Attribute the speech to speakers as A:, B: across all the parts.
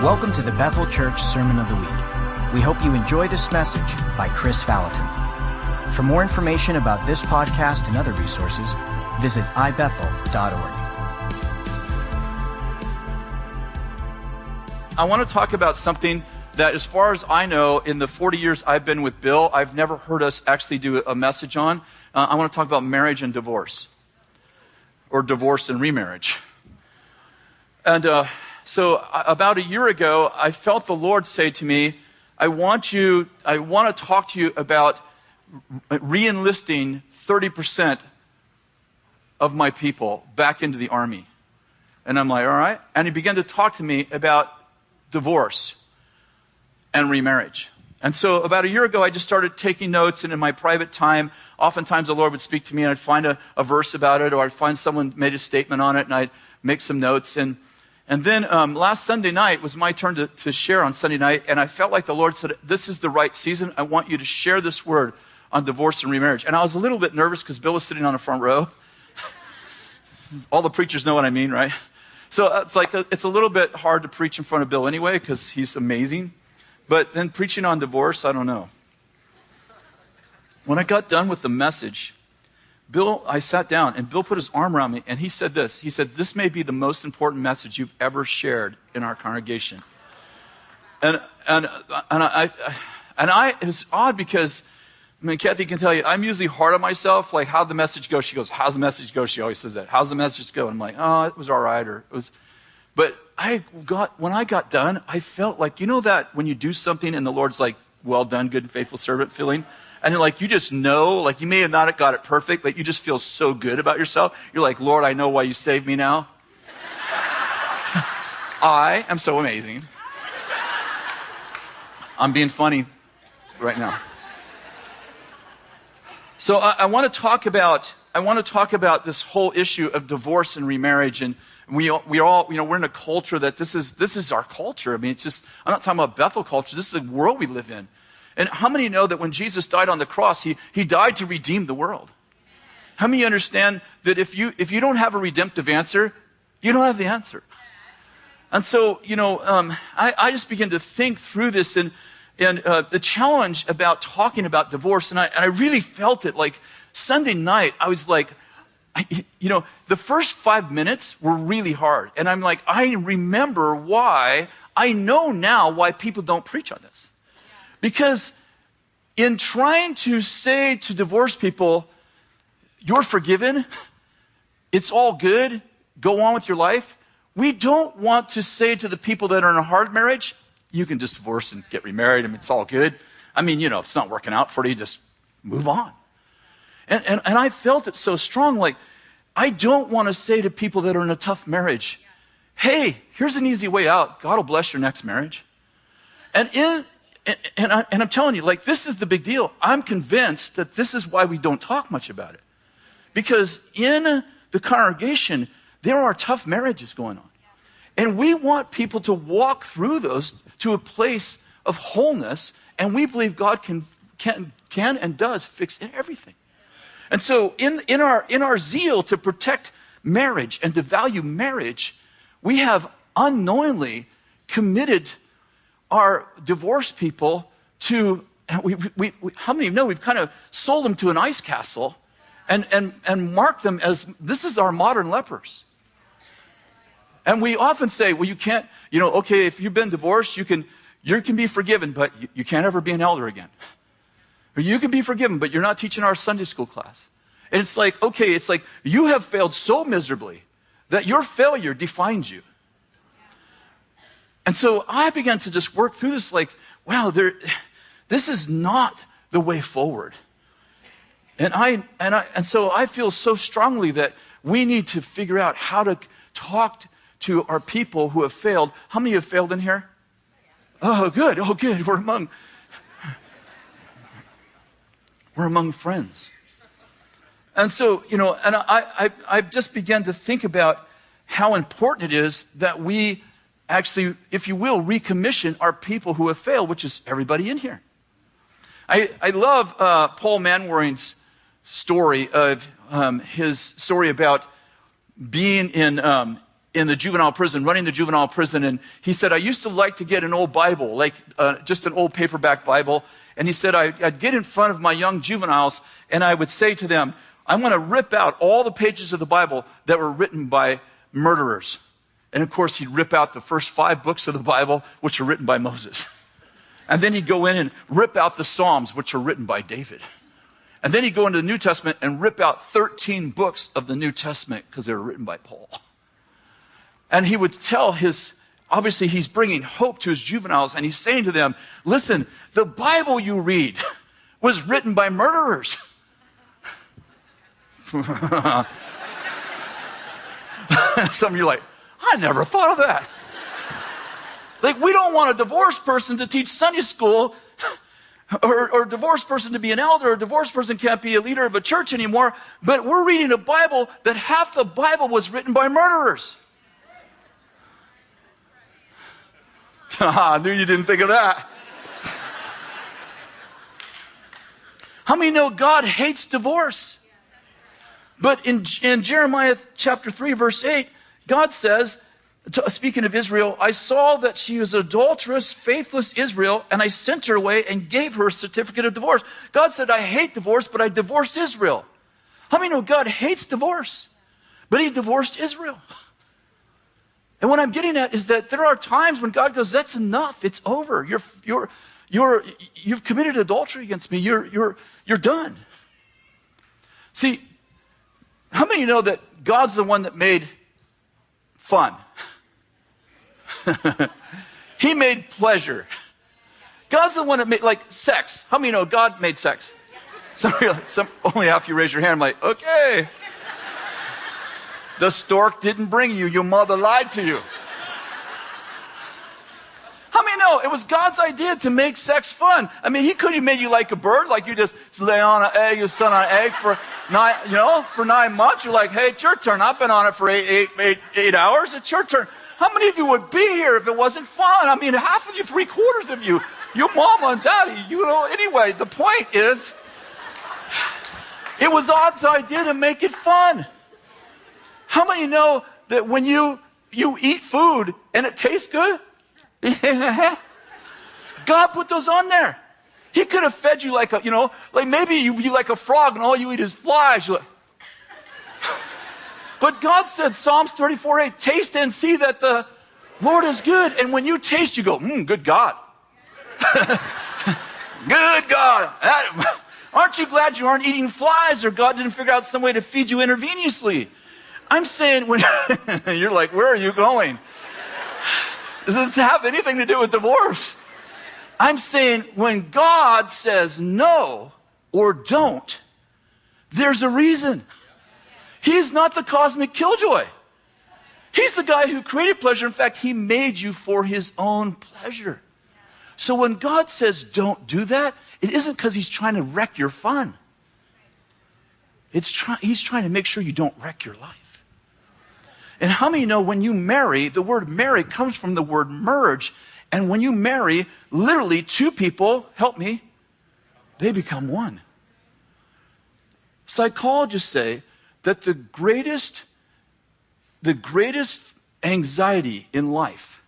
A: Welcome to the Bethel Church Sermon of the Week. We hope you enjoy this message by Kris Vallotton. For more information about this podcast and other resources, visit ibethel.org.
B: I want to talk about something that, as far as I know, in the 40 years I've been with Bill, I've never heard us actually do a message on. I want to talk about marriage and divorce, or divorce and remarriage. And so about a year ago, I felt the Lord say to me, I want to talk to you about re-enlisting 30% of my people back into the army. And I'm like, all right. And he began to talk to me about divorce and remarriage. And so about a year ago, I just started taking notes, and in my private time, oftentimes the Lord would speak to me, and I'd find a verse about it, or I'd find someone made a statement on it, and I'd make some notes. And then last Sunday night was my turn to share on Sunday night, and I felt like the Lord said, this is the right season. I want you to share this word on divorce and remarriage. And I was a little bit nervous because Bill was sitting on the front row. All the preachers know what I mean, right? So it's a little bit hard to preach in front of Bill anyway because he's amazing. But then preaching on divorce, I don't know. When I got done with the message, I sat down, and Bill put his arm around me, and he said this. He said, this may be the most important message you've ever shared in our congregation. And it was odd because, I mean, Kathy can tell you, I'm usually hard on myself, like, how'd the message go? She goes, how's the message go? She always says that. How's the message go? And I'm like, oh, it was all right, or it was. But when I got done, I felt like, you know that when you do something and the Lord's like, well done, good and faithful servant feeling? And like, you just know, like, you may have not got it perfect, but you just feel so good about yourself. You're like, Lord, I know why you saved me now. I am so amazing. I'm being funny right now. So I want to talk about this whole issue of divorce and remarriage, and we all, we're in a culture that this is our culture. I mean, I'm not talking about Bethel culture. This is the world we live in. And how many know that when Jesus died on the cross, he died to redeem the world? How many understand that if you don't have a redemptive answer, you don't have the answer? And so, I just began to think through this and the challenge about talking about divorce, and I really felt it. Like Sunday night, I was like, the first 5 minutes were really hard. And I'm like, I remember why, I know now why people don't preach on this. Because in trying to say to divorced people, you're forgiven, it's all good, go on with your life, we don't want to say to the people that are in a hard marriage, you can just divorce and get remarried, and it's all good. I mean, if it's not working out for you, just move on. And I felt it so strong, like, I don't want to say to people that are in a tough marriage, hey, here's an easy way out. God will bless your next marriage. And I'm telling you, like, this is the big deal. I'm convinced that this is why we don't talk much about it. Because in the congregation, there are tough marriages going on. And we want people to walk through those to a place of wholeness, and we believe God can and does fix everything. And so in our zeal to protect marriage and to value marriage, we have unknowingly committed our divorced people to, how many of you know we've kind of sold them to an ice castle and marked them as, this is our modern lepers. And we often say, well, you can't, okay, if you've been divorced, you can be forgiven, but you can't ever be an elder again. Or you can be forgiven, but you're not teaching our Sunday school class. And it's like, okay, it's like you have failed so miserably that your failure defines you. And so I began to just work through this like, wow, this is not the way forward. And so I feel so strongly that we need to figure out how to talk to our people who have failed. How many have failed in here? Oh, good. We're among friends. And so, and I just began to think about how important it is that we actually, if you will, recommission our people who have failed, which is everybody in here. I love Paul Manwaring's story of his story about being in in the juvenile prison, running the juvenile prison, and he said, I used to like to get an old Bible, like just an old paperback Bible, and he said, I'd get in front of my young juveniles, and I would say to them, I'm going to rip out all the pages of the Bible that were written by murderers. And of course, he'd rip out the first 5 books of the Bible, which are written by Moses. And then he'd go in and rip out the Psalms, which are written by David. And then he'd go into the New Testament and rip out 13 books of the New Testament because they were written by Paul. And he would tell obviously he's bringing hope to his juveniles, and he's saying to them, listen, the Bible you read was written by murderers. Some of you are like, I never thought of that. Like, we don't want a divorced person to teach Sunday school, or a divorced person to be an elder, or a divorced person can't be a leader of a church anymore, but we're reading a Bible that half the Bible was written by murderers. I knew you didn't think of that. How many know God hates divorce? But in Jeremiah chapter 3, verse 8, God says, speaking of Israel, I saw that she was adulterous, faithless Israel, and I sent her away and gave her a certificate of divorce. God said, I hate divorce, but I divorced Israel. How many know God hates divorce? But he divorced Israel. And what I'm getting at is that there are times when God goes, that's enough. It's over. You've committed adultery against me. You're done. See, how many know that God's the one that made fun? He made pleasure. God's the one that made, like, sex. How many know God made sex? Only half you raise your hand. I'm like, okay. The stork didn't bring you. Your mother lied to you. How many know it was God's idea to make sex fun? I mean, he could have made you like a bird, like you just lay on an egg, you sit on an egg for 9 months. You're like, hey, it's your turn. I've been on it for eight hours. It's your turn. How many of you would be here if it wasn't fun? I mean, half of you, 3/4 of you, your mama and daddy, anyway, the point is, it was God's idea to make it fun. How many know that when you eat food and it tastes good? God put those on there. He could have fed you like maybe you be like a frog and all you eat is flies. But God said, Psalms 34:8, taste and see that the Lord is good. And when you taste, you go, good God. Good God. Aren't you glad you aren't eating flies, or God didn't figure out some way to feed you intravenously? I'm saying when you're like, where are you going? Does this have anything to do with divorce? I'm saying when God says no or don't, there's a reason. He's not the cosmic killjoy. He's the guy who created pleasure. In fact, he made you for his own pleasure. So when God says don't do that, it isn't because he's trying to wreck your fun. He's trying to make sure you don't wreck your life. And how many know when you marry, the word marry comes from the word merge. And when you marry, literally 2 people, help me, they become one. Psychologists say that the greatest anxiety in life,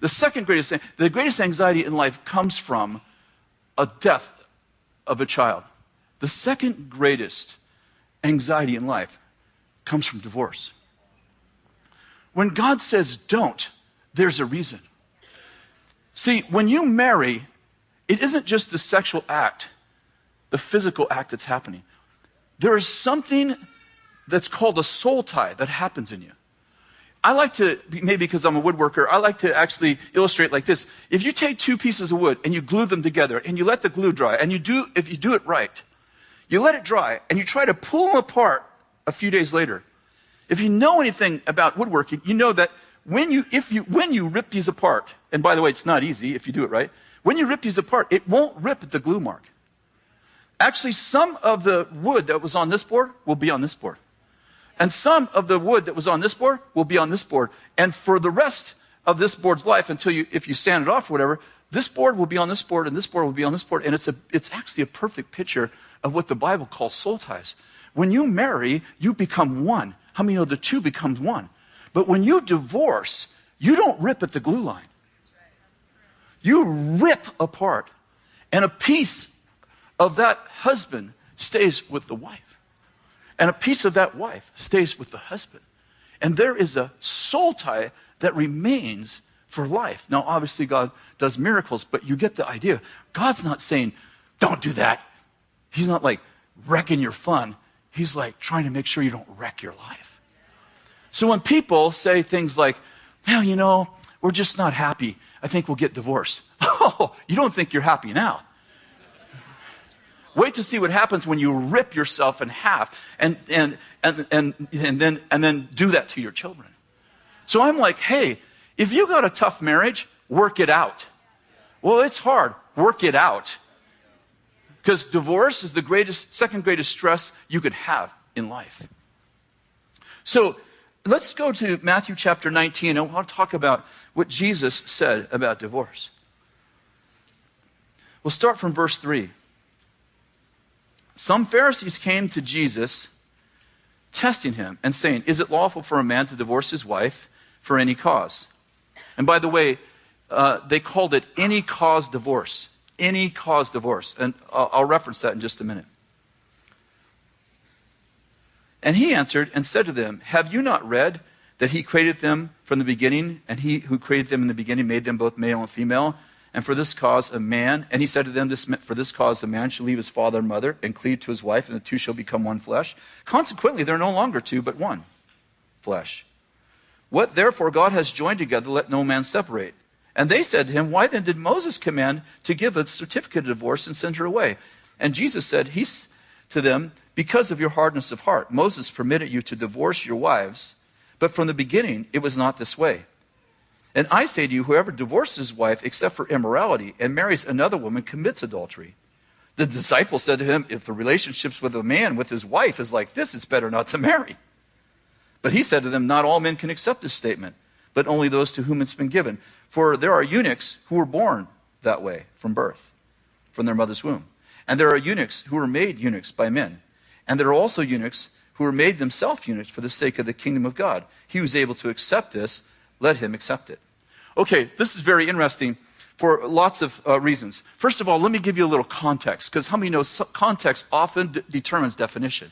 B: the greatest anxiety in life comes from a death of a child. The second greatest anxiety in life comes from divorce. When God says don't, there's a reason. See, when you marry, it isn't just the sexual act, the physical act that's happening. There is something that's called a soul tie that happens in you. I like to, maybe because I'm a woodworker, I like to actually illustrate like this. If you take 2 pieces of wood and you glue them together and you let the glue dry, and if you do it right, you let it dry and you try to pull them apart a few days later. If you know anything about woodworking, you know that when you rip these apart, and by the way, it's not easy if you do it right, when you rip these apart, it won't rip at the glue mark. Actually, some of the wood that was on this board will be on this board. And some of the wood that was on this board will be on this board. And for the rest of this board's life, if you sand it off or whatever, this board will be on this board and this board will be on this board. And it's actually a perfect picture of what the Bible calls soul ties. When you marry, you become one. How many know the two becomes one? But when you divorce, you don't rip at the glue line. You rip apart. And a piece of that husband stays with the wife. And a piece of that wife stays with the husband. And there is a soul tie that remains for life. Now, obviously, God does miracles, but you get the idea. God's not saying, don't do that. He's not like wrecking your fun. He's like trying to make sure you don't wreck your life. So when people say things like, well, you know, we're just not happy. I think we'll get divorced. Oh, you don't think you're happy now. Wait to see what happens when you rip yourself in half and then do that to your children. So I'm like, hey, if you got a tough marriage, work it out. Well, it's hard. Work it out. Because divorce is the second greatest stress you could have in life. So let's go to Matthew chapter 19. I want to talk about what Jesus said about divorce. We'll start from verse 3. Some Pharisees came to Jesus, testing him and saying, is it lawful for a man to divorce his wife for any cause? And by the way, they called it any cause divorce. Any cause divorce. And I'll reference that in just a minute. And he answered and said to them, have you not read that he created them from the beginning, and he who created them in the beginning made them both male and female? And for this cause a man, and he said to them, for this cause a man shall leave his father and mother and cleave to his wife, and the two shall become one flesh. Consequently, they're no longer two, but one flesh. What therefore God has joined together, let no man separate. And they said to him, why then did Moses command to give a certificate of divorce and send her away? And Jesus said to them, because of your hardness of heart, Moses permitted you to divorce your wives, but from the beginning it was not this way. And I say to you, whoever divorces his wife except for immorality and marries another woman commits adultery. The disciples said to him, if the relationships with a man with his wife is like this, it's better not to marry. But he said to them, not all men can accept this statement, but only those to whom it's been given. For there are eunuchs who were born that way from birth, from their mother's womb. And there are eunuchs who were made eunuchs by men. And there are also eunuchs who were made themselves eunuchs for the sake of the kingdom of God. He who is able to accept this, let him accept it. Okay, this is very interesting for lots of reasons. First of all, let me give you a little context, because how many know context often determines definition?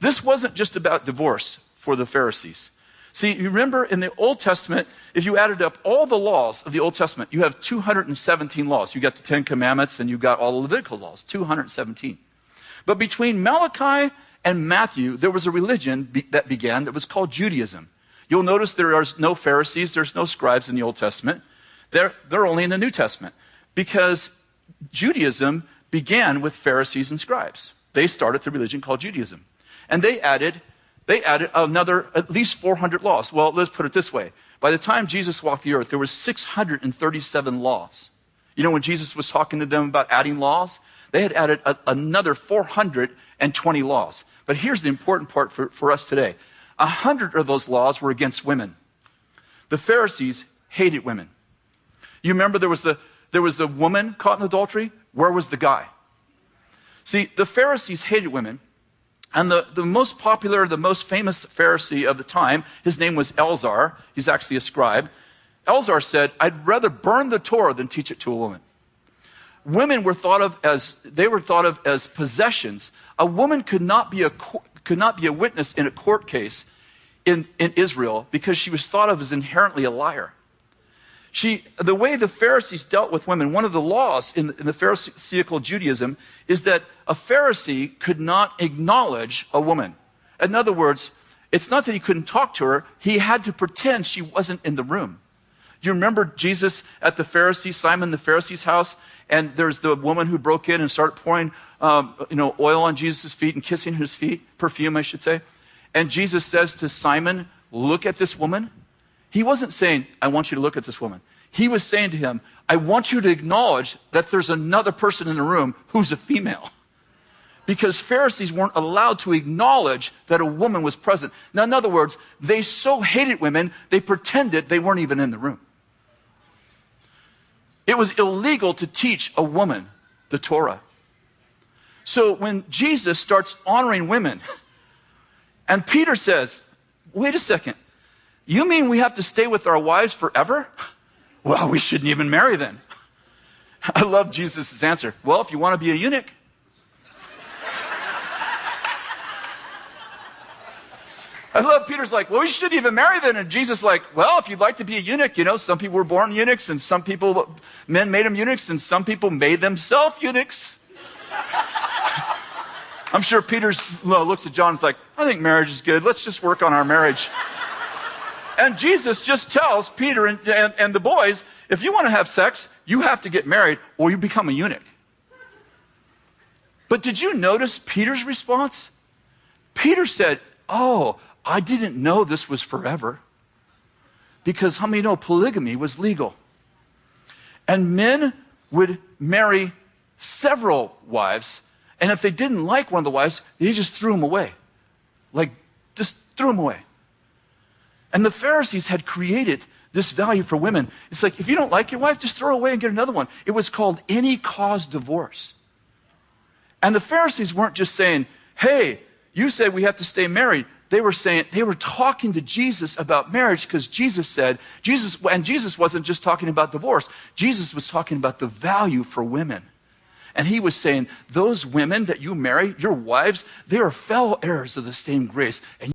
B: This wasn't just about divorce for the Pharisees. See, you remember in the Old Testament, if you added up all the laws of the Old Testament, you have 217 laws. You got the 10 Commandments and you got all the Levitical laws, 217. But between Malachi and Matthew, there was a religion that began that was called Judaism. You'll notice there are no Pharisees, there's no scribes in the Old Testament. They're only in the New Testament, because Judaism began with Pharisees and scribes. They started the religion called Judaism. And they added another at least 400 laws. Well, let's put it this way. By the time Jesus walked the earth, there were 637 laws. You know, when Jesus was talking to them about adding laws, they had added another 420 laws. But here's the important part for us today. 100 of those laws were against women. The Pharisees hated women. You remember there was a woman caught in adultery? Where was the guy? See, the Pharisees hated women. And the most popular, the most famous Pharisee of the time, his name was Elzar. He's actually a scribe. Elzar said, I'd rather burn the Torah than teach it to a woman. Women were thought of as possessions. A woman could not be a witness in a court case in Israel, because she was thought of as inherently a liar. The way the Pharisees dealt with women, one of the laws in the Pharisaical Judaism is that a Pharisee could not acknowledge a woman. In other words, it's not that he couldn't talk to her, he had to pretend she wasn't in the room. Do you remember Jesus at Simon the Pharisee's house? And there's the woman who broke in and started pouring oil on Jesus' feet and kissing his feet, perfume, I should say. And Jesus says to Simon, look at this woman. He wasn't saying, I want you to look at this woman. He was saying to him, I want you to acknowledge that there's another person in the room who's a female. Because Pharisees weren't allowed to acknowledge that a woman was present. Now, in other words, they so hated women, they pretended they weren't even in the room. It was illegal to teach a woman the Torah. So when Jesus starts honoring women, And Peter says, wait a second. You mean we have to stay with our wives forever? Well, we shouldn't even marry then. I love Jesus' answer. Well, if you want to be a eunuch. I love Peter's like, well, we shouldn't even marry then. And Jesus like, well, if you'd like to be a eunuch, some people were born eunuchs and men made them eunuchs and some people made themselves eunuchs. I'm sure Peter looks at John and is like, I think marriage is good. Let's just work on our marriage. And Jesus just tells Peter and the boys, if you want to have sex, you have to get married or you become a eunuch. But did you notice Peter's response? Peter said, oh, I didn't know this was forever. Because how many know polygamy was legal? And men would marry several wives, and if they didn't like one of the wives, they just threw them away. Just threw them away. And the Pharisees had created this value for women. It's like, if you don't like your wife, just throw her away and get another one. It was called any cause divorce. And the Pharisees weren't just saying, hey, you said we have to stay married. They were talking to Jesus about marriage because Jesus wasn't just talking about divorce. Jesus was talking about the value for women. And he was saying, those women that you marry, your wives, they are fellow heirs of the same grace. And